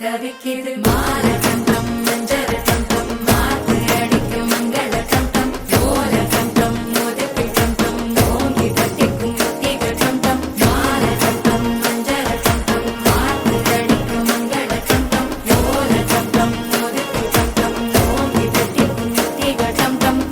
தவிக்குது மால டம் டம் மஞ்சள் டம் டம் மாத்து அடிக்க மங்கள டம் டம் ஓல டம் டம் முதுகு டம் டம் ஓங்கி தட்டிக்கும் முத்திக டம் டம் மால டம் டம் மஞ்சள் டம் டம் மாத்து அடிக்க மங்கள டம் டம் ஓல டம் டம் முதுகு டம் டம் ஓங்கி தட்டிக்கும் முத்திக டம் டம்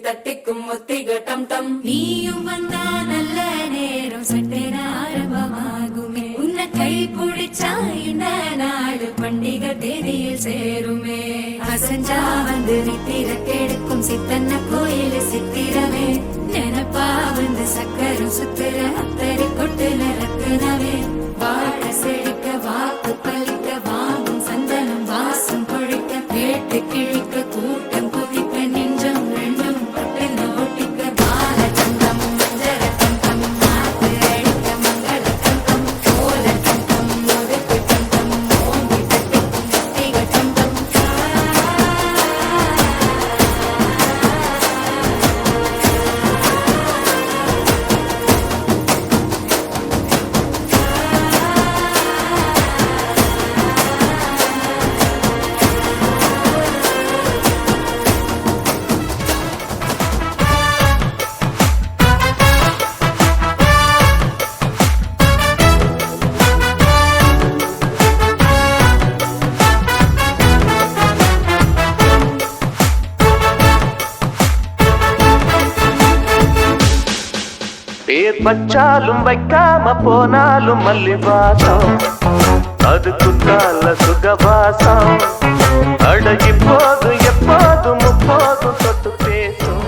தட்டிக்கும் முத்திக டம் டம் நீயும் வந்தா நல்ல நேரம் சட்டென ஆரம்பமாகுமே உன்னை கை பிடிச்சா இந்த நாடு பண்டிகை தேதியில் சேருமே அசஞ்சா வந்து நித்திர கெடுக்கும் சித்தன்ன கோயில் சித்திரமே நினப்பா வந்து சக்கரம் சுத்துற அத்தரி கொட்டுல ரக்குனவே வாழ செழிக்க வாக்கு பலிக்க வாங்கும் சந்தனம் வாசம் பொழிக்க கேட்டு கிழிக்க கூட்டம் குதிக்க நெஞ்சம் ரெண்டும் பட்டுன ஒட்டிக்க பால சந்தம் மஞ்சள் தந்தம் மாத்து அடிக்க மங்கள தந்தம் கோல தந்தம் முதுகு தந்தம் ஓங்கி தட்டிக்கும் முத்திக தந்தம் பேர் வச்சாலும் வைக்காம போனாலும் மல்லி வாசம் அது குத்தால சுகவாசம் அடகி போதும் எப்போதும் முப்போதும் தொட்டு பேசும்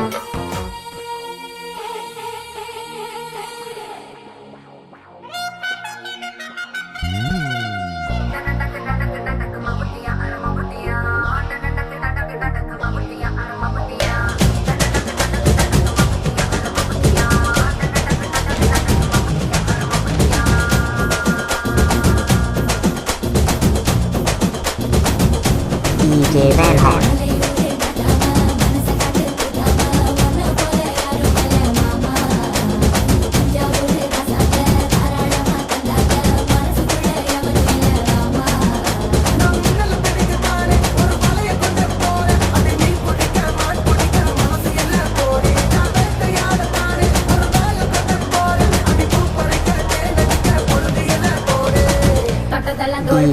DJ Van Hart.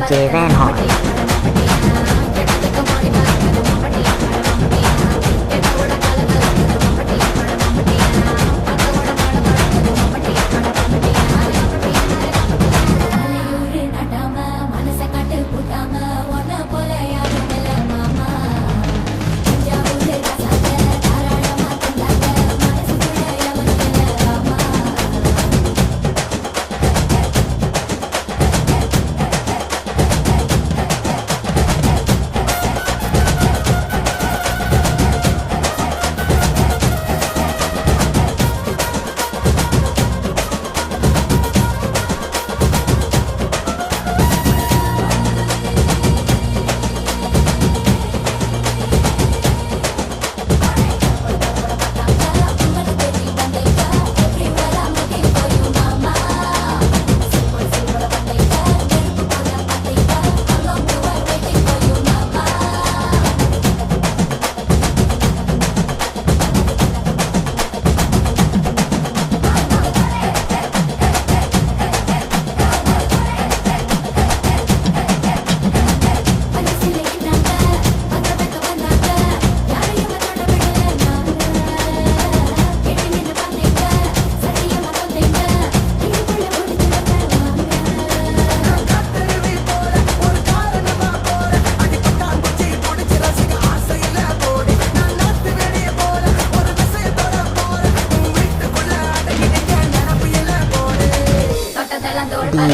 DJ Van Hart.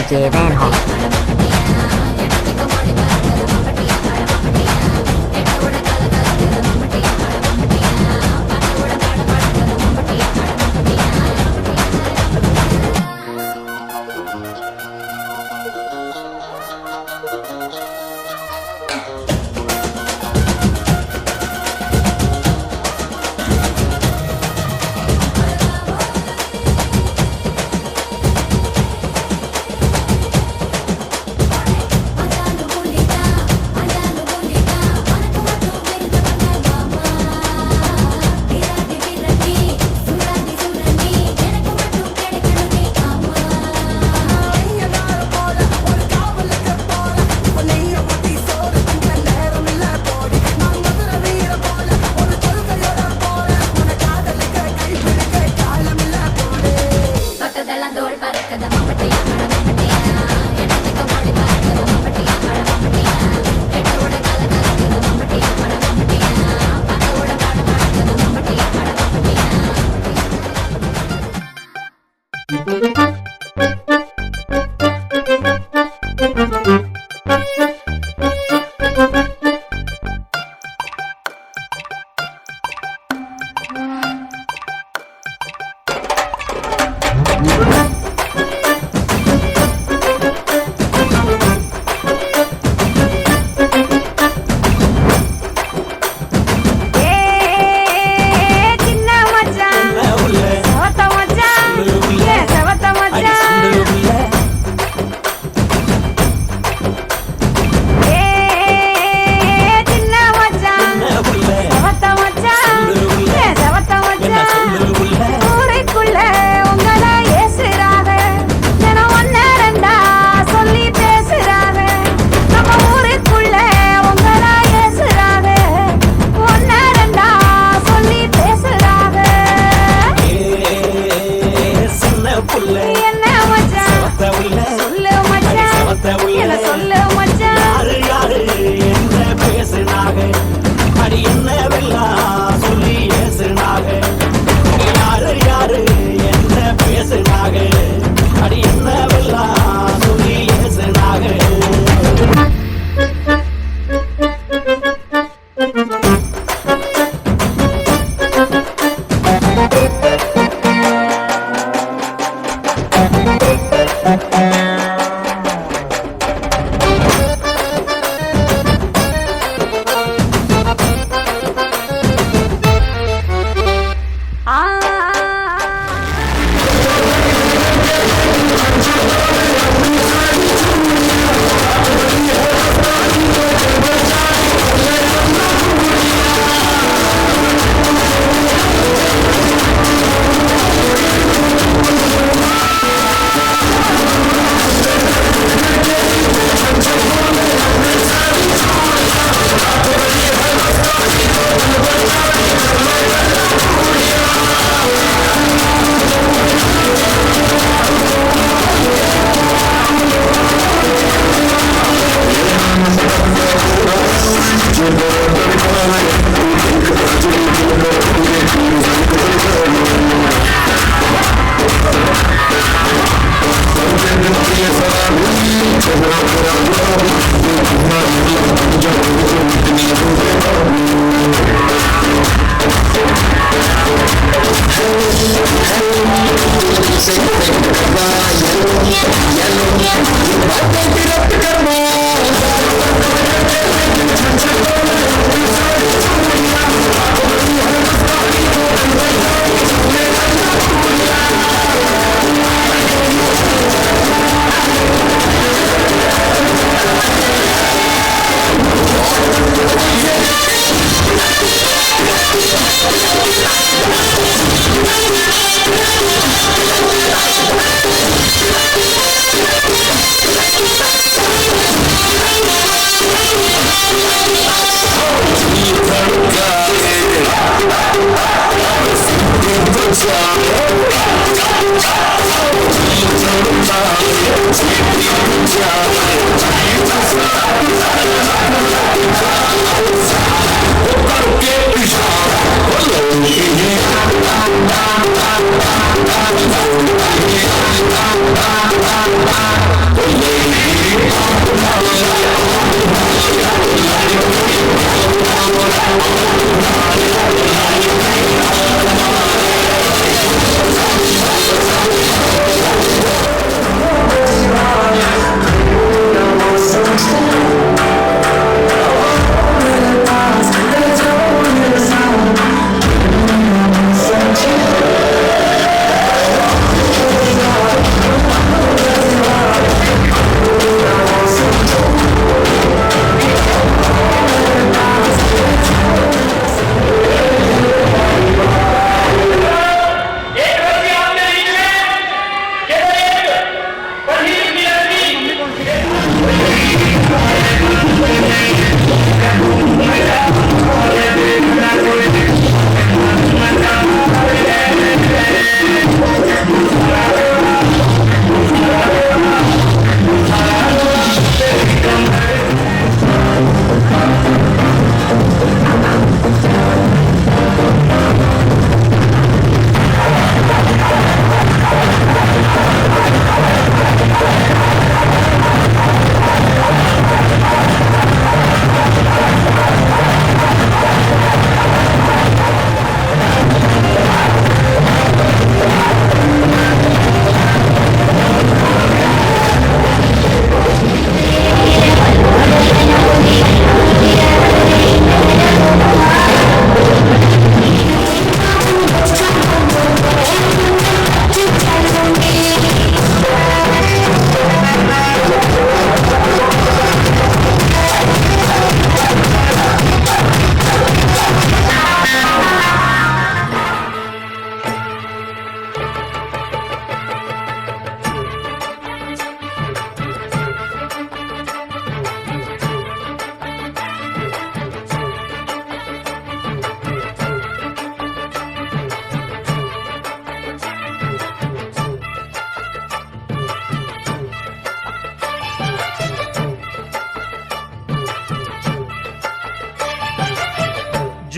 DJ Van Hall.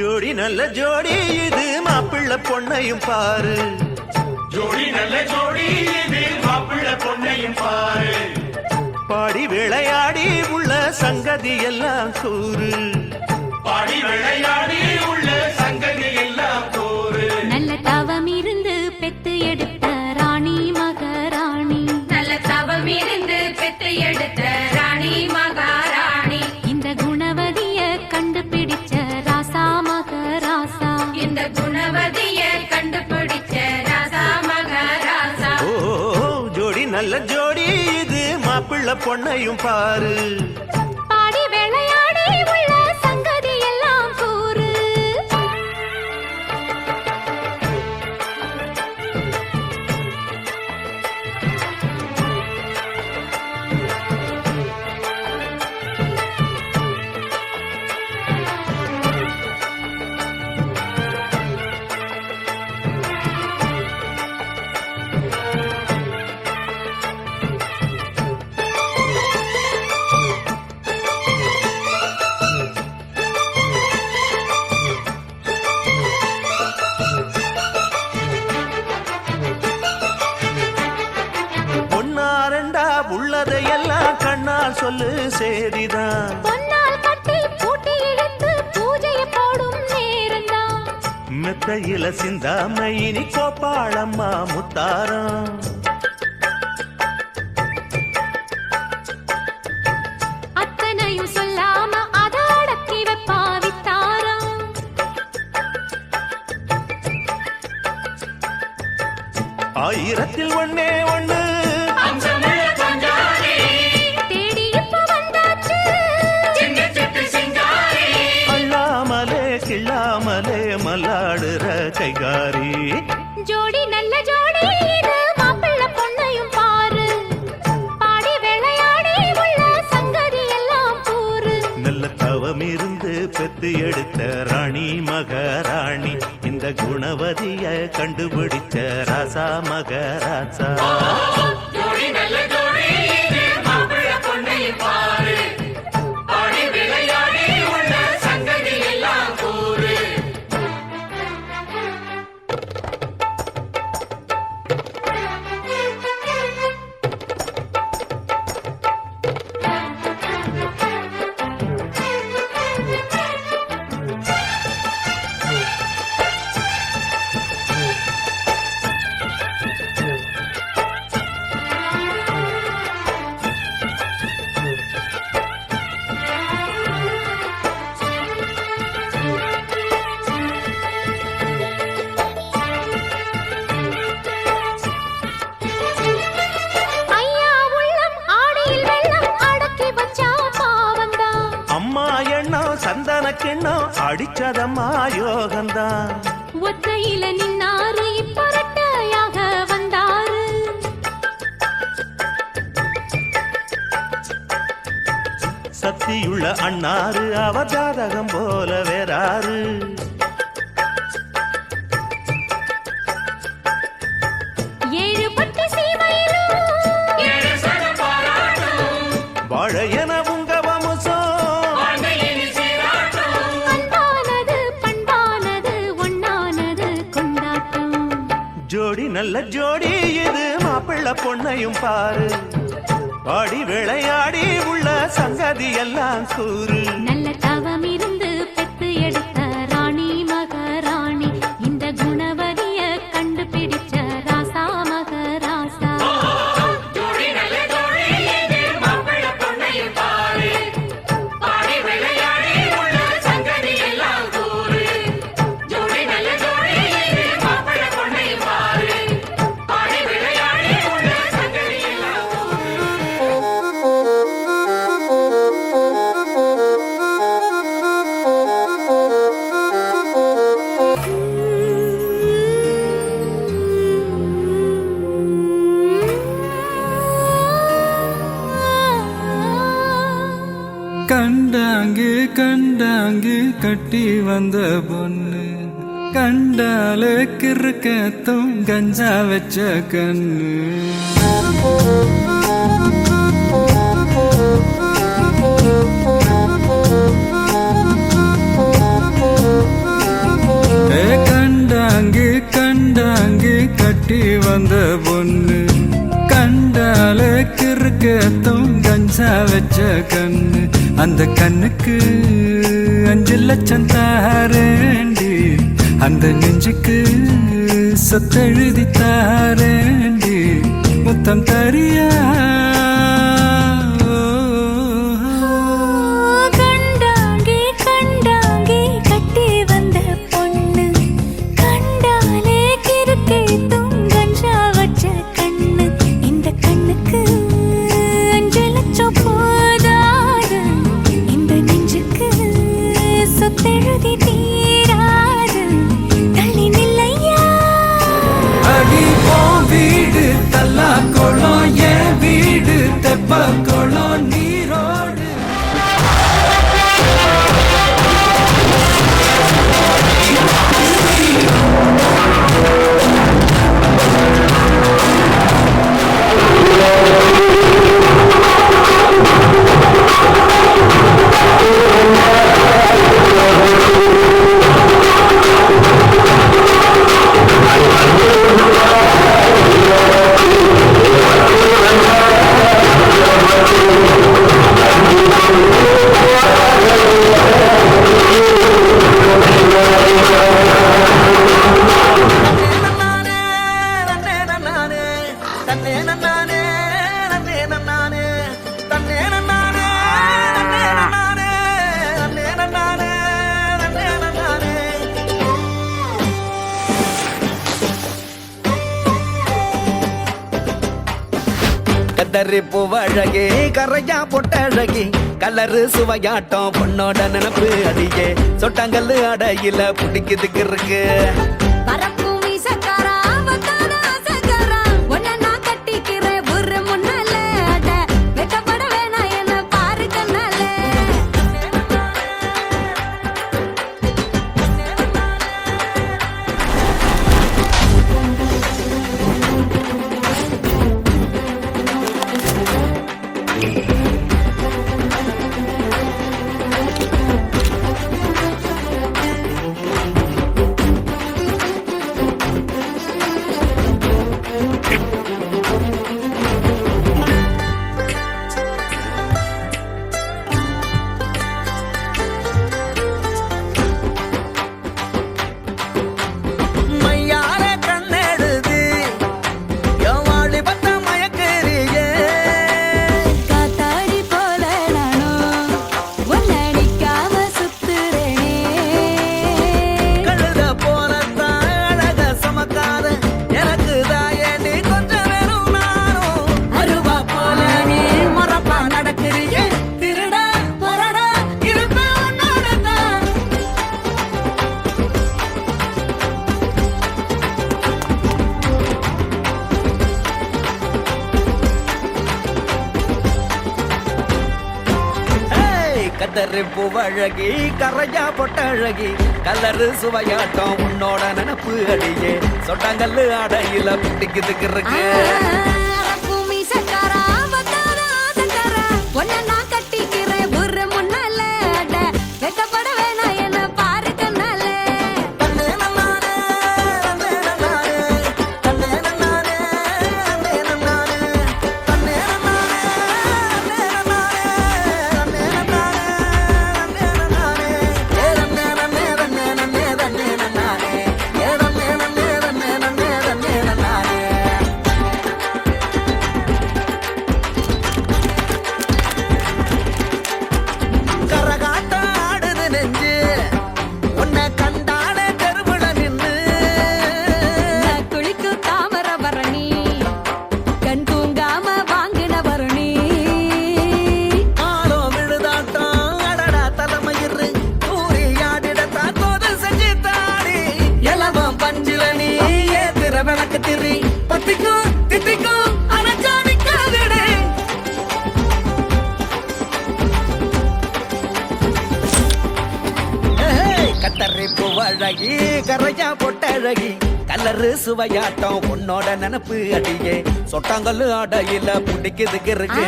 ஜோடி நல்ல ஜோடி இது மாப்பிள்ள பொண்ணையும் பாரு ஜோடி நல்ல ஜோடி இது மாப்பிள்ள பொண்ணையும் பாரு பாடி விளையாடி உள்ள சங்கதி எல்லாம் கூறு பாடி விளையாடி உள்ள சங்கதி எல்லாம் கூறு நல்ல தவம் இருந்து பெத்து எடுத்த ராணி மகாராணி நல்ல தவம் இருந்து பெற்று எடுத்த ராணி மகாராணி இந்த குணவதிய கண்டுபிடிச்ச ராசா மகராசா இந்த குணவதிய கண்டுபிடிச்ச ராசா மகாராசா ஓ ஜோடி நல்ல ஜோடி இது மாப்பிள்ள பொண்ணையும் பாரு பாடி விளையாடி உள்ள சங்கதி எல்லாம் கூறு பொன்னாரண்டா உள்ளதையெல்லாம் கண்ணால் சொல்லு சேதிதான் பொன்னால் கட்டி பூட்டி இழுத்து பூஜையை போடும் நேரம்தான் மெத்தையில சிந்தாம இனி கோப்பாளம்மா முத்தாரம் அத்தனையும் சொல்லாம அதாடக்கி வைப்பா வித்தாரம் ஆயிரத்தில் ஒண்ணே ஒண்ணு அம்சமுள்ள பஞ்சாரி தேடி இப்ப வந்தாச்சு சின்ன சிட்டு சிங்காரி அள்ளாமலே கிள்ளாமலே மல்லாடுற கைகாரி ஜோடி நல்ல ஜோடி இது மாப்பிள்ள பொண்ணையும் பாரு பாடி விளையாடி உள்ள சங்கதி எல்லாம் கூறு நல்ல தவம் இருந்து பெத்து எடுத்த ராணி மகாராணி இந்த குணவதிய கண்டுபிடிச்ச ராசா மகராசா ஜோடி நல்ல ஜோடி இது மாப்பிள்ள பொண்ணையும் பாரு பாடி விளையாடி உள்ள சங்கதி எல்லாம் கூறு ஐயா உள்ளம் ஆடியில் வெள்ளம் அடக்கி வச்சா பாவந்தான் அம்மா எண்ணம் சந்தன கிண்ணம் அடிச்சதம்மா யோகந்தான் ஒத்தையில நின்னாரு இப்ப ரெட்டையாக வந்தாரு சக்தியுள்ள அண்ணாரு அவ ஜாதகம் போல வேறாரு ஏழு பட்டி சீமையிலும் ஏழு சனம் பாராட்டும் வாழையன உங்க வம்சம் வாழ்க்கையினி சீராட்டும் அன்பானது பண்பானது ஒண்ணானது கொண்டாட்டம் ஜோடி நல்ல ஜோடி இது மாப்பிள்ள பொண்ணையும் பாரு பாடி விளையாடி உள்ள சங்கதி எல்லாம் கூறு நல்ல தவம் இருந்து பெத்து எடுத்த ராணி மகாராணி இந்த குணவதிய கண்டுபிடிச்ச ராசா மகராசா ஜோடி நல்ல ஜோடி இது மாப்பிள்ள பொண்ணையும் பாரு பாடி விளையாடி உள்ள சங்கதி எல்லாம் கூறு ஜோடி நல்ல ஜோடி இது மாப்பிள்ள பொண்ணையும் பாரு பாடி விளையாடி உள்ள சங்கதி எல்லாம் கண்டாங்கு கண்டாங்கு கட்டி வந்த பொண்ணு கண்டால கிறுக்கத்தும் கஞ்சா வச்ச கண்ணு கஞ்சா வச்ச கண்ணு அந்த கண்ணுக்கு 5 லட்சம் தாரேண்டி அந்த நெஞ்சுக்கு சொத்தெழுதி தாரேண்டி முத்தம் தரியா கண்டாங்கி கண்டாங்கி கட்டி வந்த பொண்ணு கண்டாலே கிறுக்கே கஞ்சா வச்ச கண்ணு இந்த கண்ணுக்கு 5 லட்சம் போதாது இந்த நெஞ்சுக்கு சொத்தெழுதி தீராது தள்ளி நில்லையா அடி போ வீடு தல்லா குளம் என் வீடு தெப்ப குளம் நீரோடு கதறி பூவழகே கரையா பொட்டழகி கலரு சுவையாட்டம் பொண்ணோட நினப்பு அடியே சொட்டாங்கல்லு அடையில பிடிக்குதுக்கு இருக்கு பரப்பு மீசக்காரா வந்தான ஆசைக்காரா உன்னை நான் கட்டிக்கிறேன் ஒரு முன்னால அட வெக்கப்பட வேணாம் என்ன பாரு கண்ணால மையார கண்ணெடுது என் வாழி பத்த மயக்கறியே காத்தாடி போல நானும் உன்னை அடிக்காம சுத்துறேனே கழுத போனத்தான் அழக சமக்காத எனக்கு தாயே நீ கொஞ்சம் வெறும் நானும் அருவா போல நீ மரப்பா நடக்கிறியே திருடா பொறடா இருப்ப உன்னோடதான் கதறி பூவழகி கரையா பொட்டழகி கலரு சுவையாட்டம் உன்னோட நினப்பு அடியே சொட்டாங்கல்லு அடையில பிடிக்குதுக்கு இருக்கு பரப்பு மீசக்காரா வந்தான ஆசைக்காரா உன்னை நான் கட்டிக்கிறேன் ஒரு முன்னால அட வெக்கப்பட வேணாம் என்ன பாரு கண்ணால தன்னே நன்னானே, தன்னே நன்னானே, தன்னே நன்னானே, தன்னே நன்னானே, தன்னே நன்னானே, தன்னே நன்னானே, தன்னே நன்னானே, தன்னே நன்னானே, ஏ தன்னே நன்னே, தன்னே நன்னே, தன்னே நன்னானே, ஏ தன்னே நன்னே, தன்னே நன்னே, தன்னே நன்னானே. கரகாட்டம் ஆடுது நெஞ்சு உன்னை கண்டானே தெருவுல நின்னு நான் குளிக்கும் தாமர பரணி கண் தூங்காம வாங்கின பரணி ஆளோ விழுதாட்டம் அடடா தலைமயிறு கூறி ஆடிடத்தான் தோது செஞ்சு தாடி எலவம் பஞ்சில நீ ஏத்திர விளக்கு திரி பத்திக்கும் தித்திக்கும் அனச்சா நிக்காதடே கத்தரி பூவழகி கரையா பொட்டழகி கலரு சுவையாட்டம் உன்னோட நினப்பு அடியே சொட்டாங்கல்லு அடையில பிடிக்குதுக்கு இருக்கு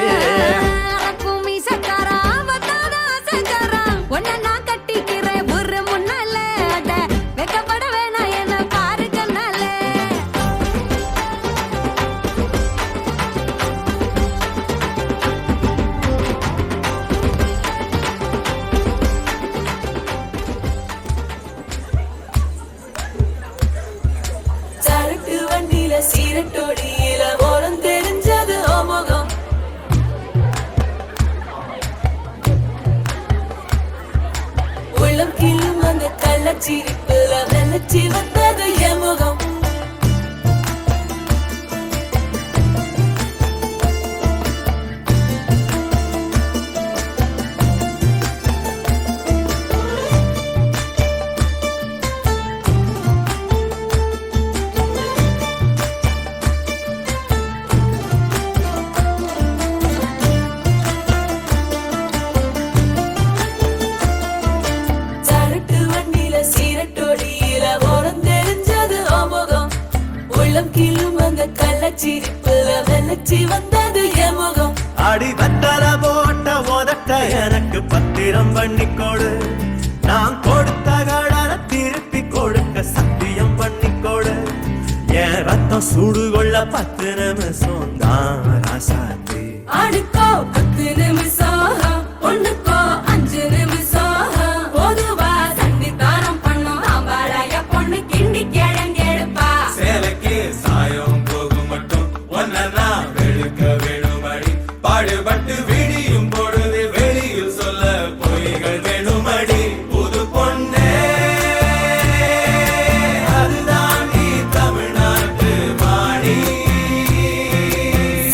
பரப்பு மீசக்காரா வந்தான ஆசைக்காரா உன்னை நான் கட்டிக்கிறேன் ஒரு முன்னால அட வெக்கப்பட வேணாம் என்ன பாரு கண்ணால கள்ளச்சிரிப்புல வெள்ளச்சி வந்தது என் முகம். சரட்டு வண்டியில சீரட்டோடியில ஓரம் தெரிஞ்சது முகம். உள்ளம் கீழும் அந்த கள்ளச்சிரிப்புல வெள்ளச்சி வந்தது என் முகம். அடி வத்தல போட்ட உதட்ட எனக்கு பத்திரம் பண்ணி கொடு. நான் கொடுத்த கடனை திருப்பி கொடுக்க சத்தியம் பண்ணி கொடு. என் ரத்தம் சூடு கொள்ள 10 நிமிஷம் தான் ராசாத்தி. அடுக்கோ 10 நிமிஷம், ஒண்ணுக்கோ 5 நிமிஷம். பொதுவா சண்டித்தானம் பண்ணும் ஆம்பளைய பொண்ணு கிண்டி கிழங்கெடுப்பா. சேலைக்கு சாயம் போகும் மட்டும் ஒன்னா வெளுக்க வேணுமடி. பாடுபட்டு விடியும் பொழுது வெளியில் சொல்ல பொய்கள் வேணுமடி. புது பொண்ணே அதுதான் நீ தமிழ்நாட்டு வாணி.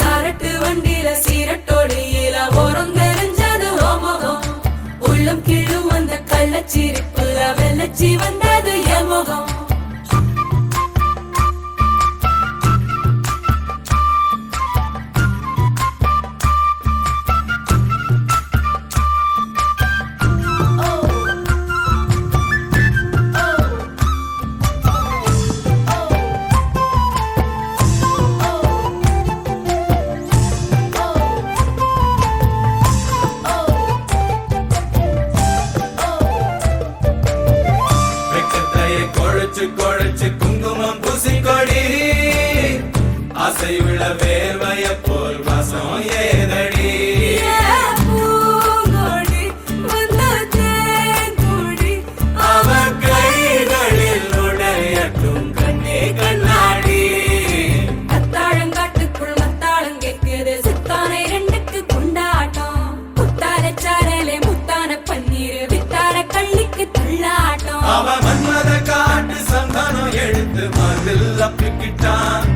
சரட்டு வண்டியில சீரட்டோடியில ஓரம் தெரிஞ்சது முகம். உள்ளம் கீழும் அந்த கள்ளச்சிரிப்புல வெள்ளச்சி வந்தது என் முகம். வெக்கத்தையை குழைச்சு குழைச்சு குங்குமம் பூசிக்கொடி. ஆசை விழ வேர்வைய போல் வாசம் ஏதடி. பூங்கொடி வந்த தேன்கொடி. அவ கைகளில் நுழையட்டும் கண்ணே கண்ணாடி. அத்தாழங்காட்டுக்குள் மத்தாளம் கேட்குது சித்தானை 2க்கு கொண்டாட்டம். முத்தார சாரலே முத்தான பன்னீர் வித்தார கள்ளிக்கு தள்ளாட்டம். அவ மன்மத காட்டு சந்தானம் எடுத்து மதில் அப்பிக்கிட்டான்.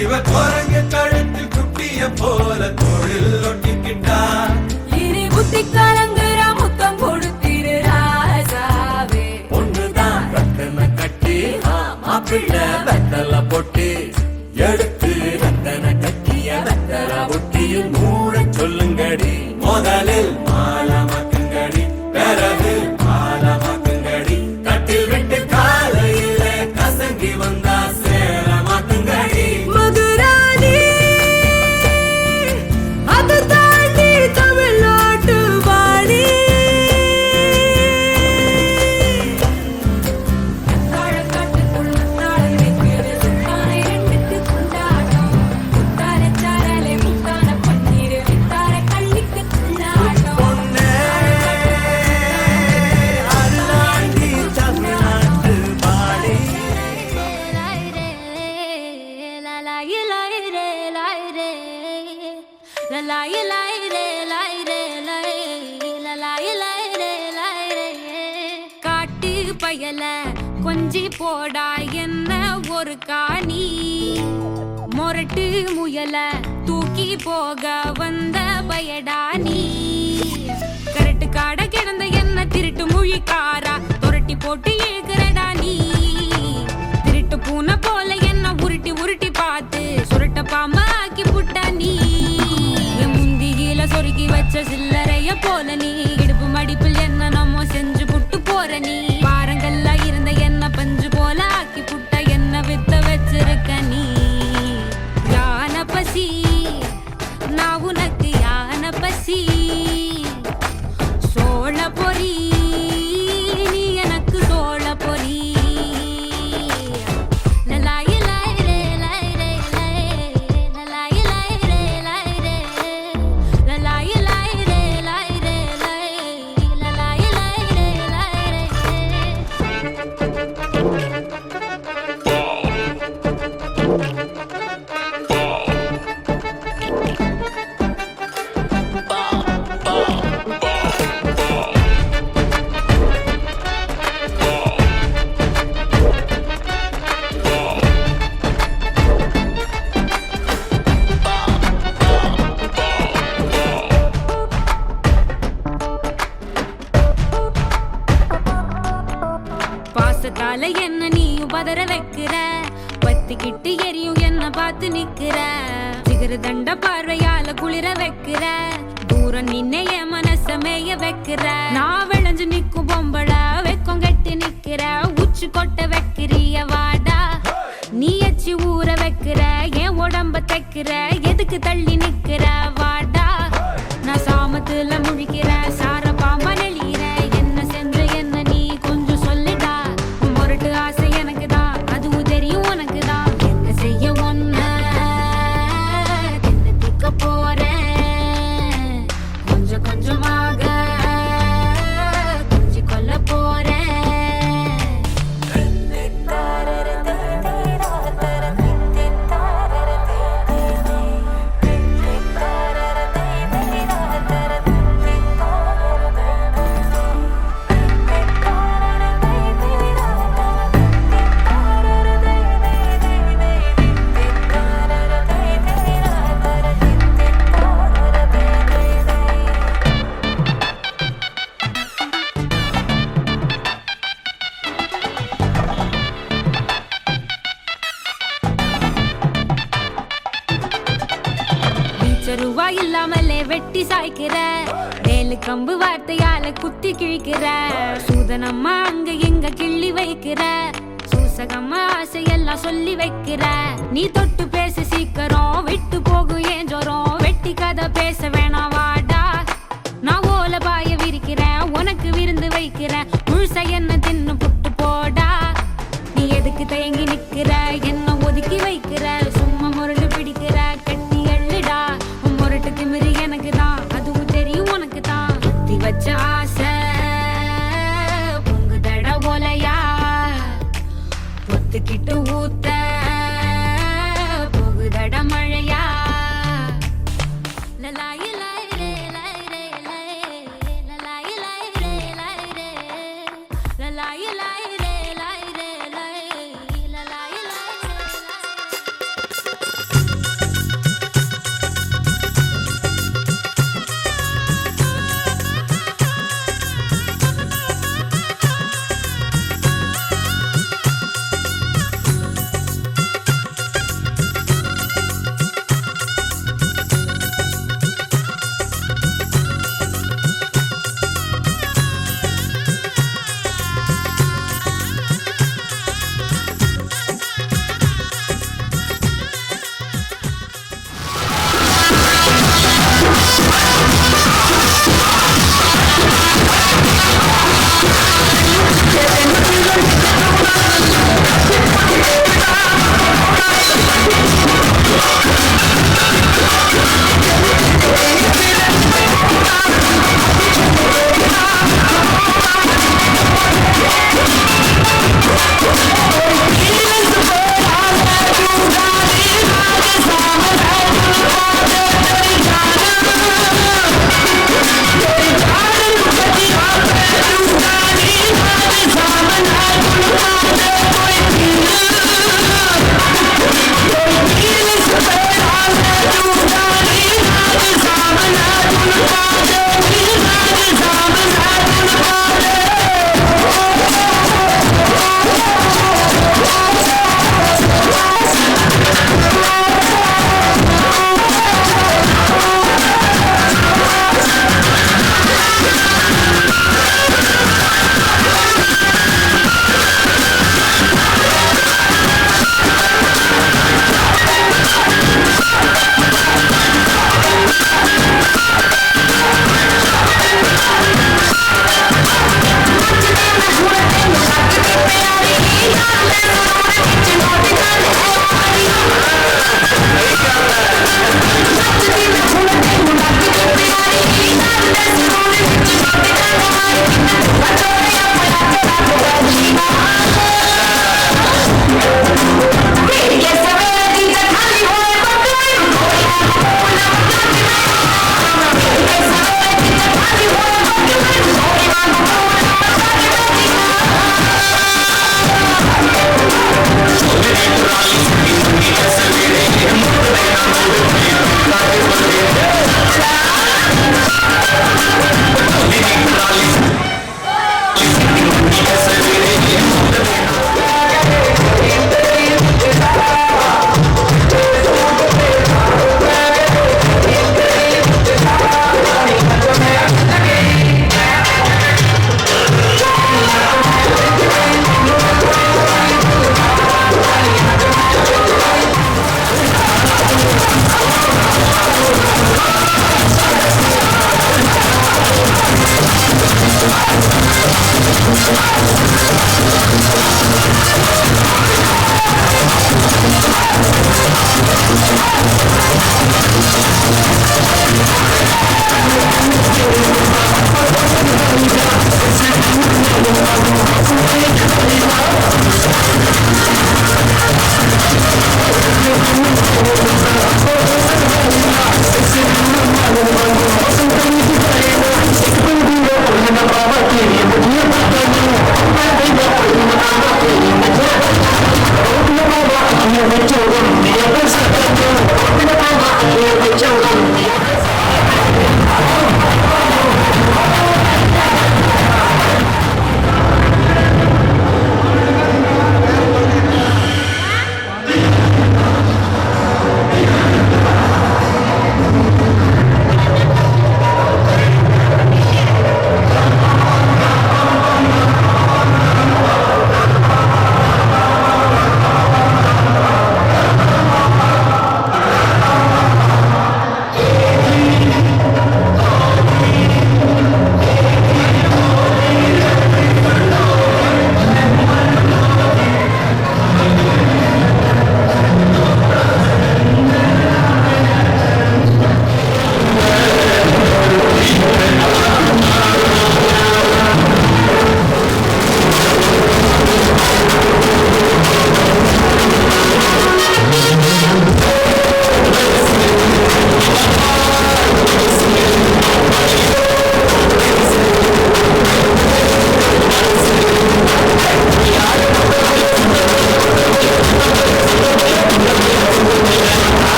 இவ குரங்கு கழுத்து குட்டிய போல தோளில் ஒட்டிக்கிட்டான். இனி புத்தி கலங்குற முத்தம் கொடுத்திரு ராசாவே. பொண்ணுதான் ரத்தன கட்டி மாப்பிள்ள வெத்தல பொட்டி எடுத்து ரத்தன கட்டிய வெத்தல பொட்டியில் மூட சொல்லுங்கடி. முதலில் மாலமாக்குங்கடி, பிறகு மாலமாக்குங்கடி. கட்டில் விட்டு காலையில கசங்கி வந்தா சேலமாக்குங்கடி. மதுராணி அது தாண்டி தமிழ்நாட்டு வாணி. அத்தாழங்காட்டுக்குள் மத்தாளம் கேட்குது சித்தானை 2க்கு கொண்டாட்டம். முத்தார சாரலே முத்தான பன்னீர் வித்தார கள்ளிக்கு தள்ளாட்டம். அதுதாண்டி தமிழ்நாட்டு பாடி. காட்டு பயல கொஞ்சி போடா என்ன ஒரு காணி. மொரட்டு முயல தூக்கி போக வந்த பயடா நீ. கரட்டு காட கிடந்த என்ன திருட்டு முழிக்காரா துரட்டி போட்டு ஏகுறடா நீ. திருட்டு பூனை போல என்ன உருட்டி உருட்டி பார்த்து சுருட்ட பாம்பா ஆக்கி புட்டா நீ. என் முந்தியில சொருகி வச்ச சில்லறைய போல நீ. இடுப்பு மடிப்பில் என்ன நம்ம செஞ்சு புட்டு போற நீ. பாரங்கள்ல இருந்த என்ன பஞ்சு போல ஆக்கி புட்ட என்ன வித்த வச்சிருக்க நீ. யான பசி நான் உனக்கு யான பசி. சோழ பொறி நீ எனக்கு சோழ பொறி. லலாயி லாய் ரே லாய் ரே லாய். லலாயி லாய் ரே லாய் ரே. லலாயி லாய் ரே லாய் ரே லாய். பார்வையால என்ன நீயும் பதற வைக்கிற, பத்திக்கிட்டு எரியும் என்ன பார்த்து நிக்கிற, சிகர தண்ட பார்வையால குளிர வைக்கிற, தூரம் நின்னே என் மனச மேய வைக்கிற, நான் விளைஞ்சு நிக்கும் பொம்பள வெக்கம் கட்டி நிக்கிற, உச்சி கொட்ட வைக்கிறிய வாடா, நீ எச்சி ஊற வைக்கிற, என் உடம்ப தைக்கிற, எதுக்கு தள்ளி நிக்கிற வாடா, நான் சாமத்துல முழிக்கிற சார பாம்பா நெளியிற, என்ன சென்ற என்ன நீ கொஞ்சம் சொல்லுடா, முரட்டு ஆசை எனக்கு தான் அதுவும் தெரியும் உனக்கு தான், என்ன செய்ய ஒன்ன திக்க போறேன், கொஞ்சம் கொஞ்சமாக கொஞ்சி கொல்ல போறேன். ரூபா இல்லாமலே வெட்டி சாய்க்கிற, வேலு கம்பு வார்த்தையால குத்தி கிழிக்கிற, சூதனம்மா அங்க எங்க கிள்ளி வைக்கிற, சூசகம்மா ஆசையெல்லாம் சொல்லி வைக்கிற, நீ தொட்டு பேச சீக்கிரம் விட்டு போகும் ஏன் ஜோரம், வெட்டி கதை பேச வேணாம் வாடா, நான் ஓல பாய விரிக்கிறேன் உனக்கு விருந்து வைக்கிறேன், முழுசா என்ன தின்னு புட்டு போடா, நீ எதுக்கு தயங்கி நிக்கிற என்ன ஒதுக்கி வைக்கிற, சும்மா முரண்டு பிடிக்கிற கட்டி எள்ளுடா, முரட்டு திமிரு எனக்கு தான் அதுவும் தெரியும் உனக்கு தான், குத்தி வச்ச ஆசை பொங்கு தட ஓலையா, ஒத்துக்கிட்டு ஊத்த போகுதட மழையா, லலாயி லாய் ரே லாய் ரே லாய், லலாயி லாய் ரே லாய் ரே, லலாயி லாய் ரே லாய் ரே லாய், லலாயி லாய் ரே லாய்.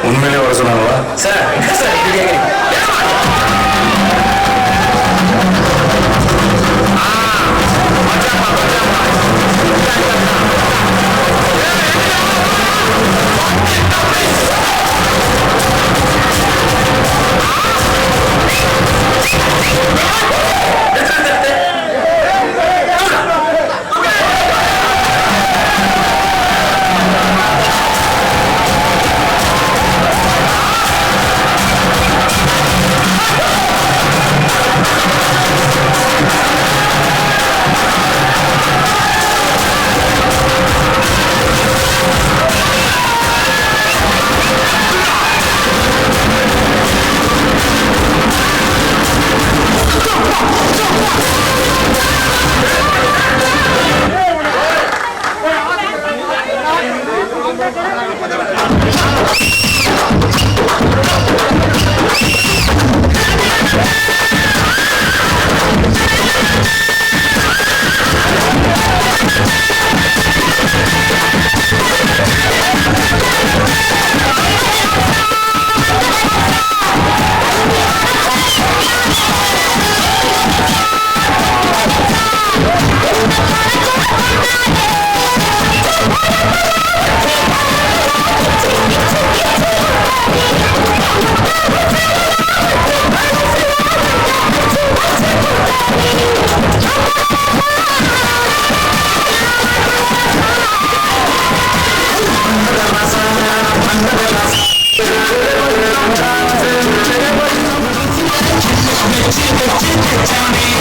உண்மையிலே வர சொன்னாங்களா சார்? சார் இப்படி கேட்குறீங்க? சாமி